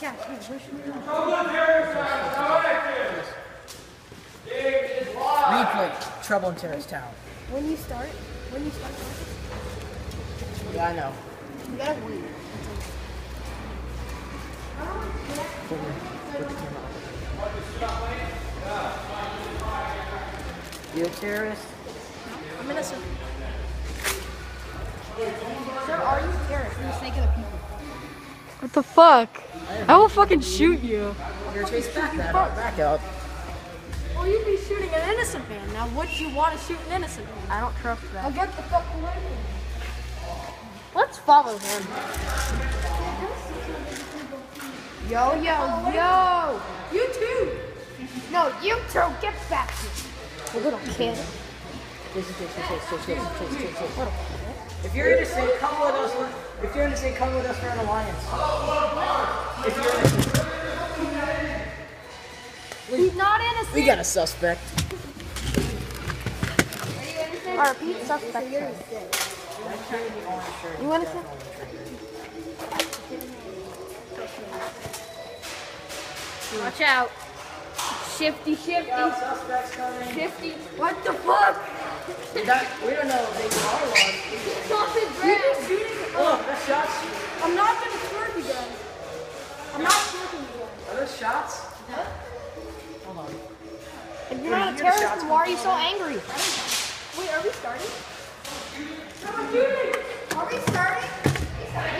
Yeah, push me. Replay. Trouble in Terrace Town. When you start. Yeah, I know. You gotta wait. Put the camera on. You a terrorist? I'm innocent. Sir, are you a terrorist for the sake of the people? What the fuck? I will fucking shoot you. You're chased back up. Well, you'd be shooting an innocent man. Now, would you want to shoot an innocent man? I don't trust that. I'll get the fuck away. Let's follow him. Yo. You too. No, you two, get back here. You little kid. If you're innocent, come with us. If you're innocent, come with us for an alliance. If you're innocent. He's not innocent. We got a suspect. I repeat, suspect. You innocent? Watch out. Shifty. Shifty. What the fuck? We don't know if they are lost. Oh, that's shots. I'm not gonna twerk again. I'm not twerking again. Are those shots? Huh? Hold on. If you're not a terrorist, then why are you so angry? Wait, are we starting? Are we starting?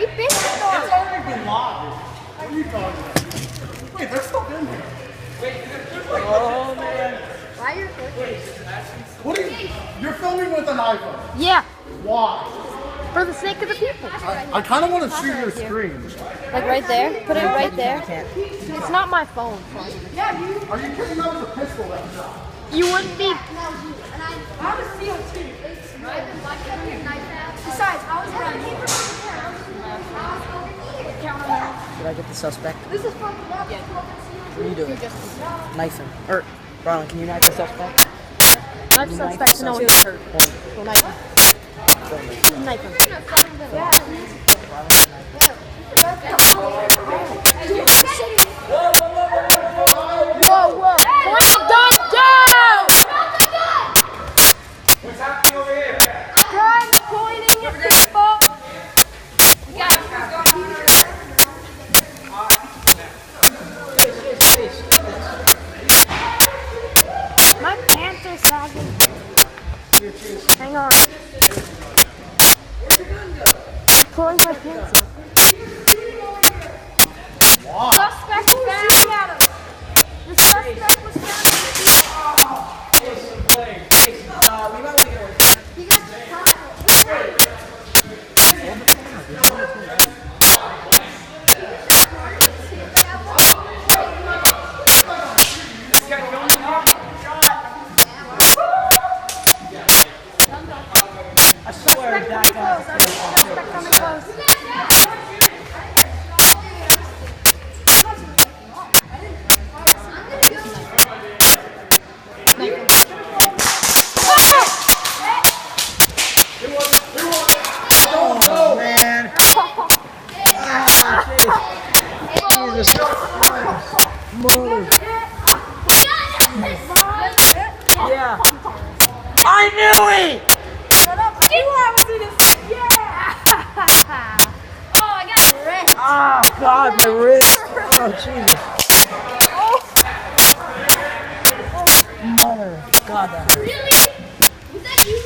You bitch started. It's already been logged. What are you talking about? Wait, they're still in here. Oh, man. Why are you recording? What are you? You're filming with an iPhone. Yeah, Why? for the sake of the people. I kind of want to see your screen. Like right there? Put it right there. It's not my phone. Yeah, you. Are you kidding? That was a pistol that shot. You wouldn't be. I'm a CO2. Besides, I was running. Should I get the suspect? This is fucking up. Yeah. What are you doing? Knife him. Or, Ronald, can you knife the suspect? Knife suspect. No, he's hurt. Go knife him. Knife him. Yeah. Whoa. Point the gun down! What's happening over here? Gun pointing at people! My pants are sagging. Hang on. I'm pulling my pants up. Suspect found at him. The suspect was found. We might want to get away. He got shot. I swear that guy. Suspect coming close. Oh, man. Jesus Christ. Mother. Yeah. I knew it! Shut up. I was in his. Yeah. Oh, I got the wrist. Oh, God, my wrist. Oh, Jesus. Mother. God, that hurt. Really? Was that you?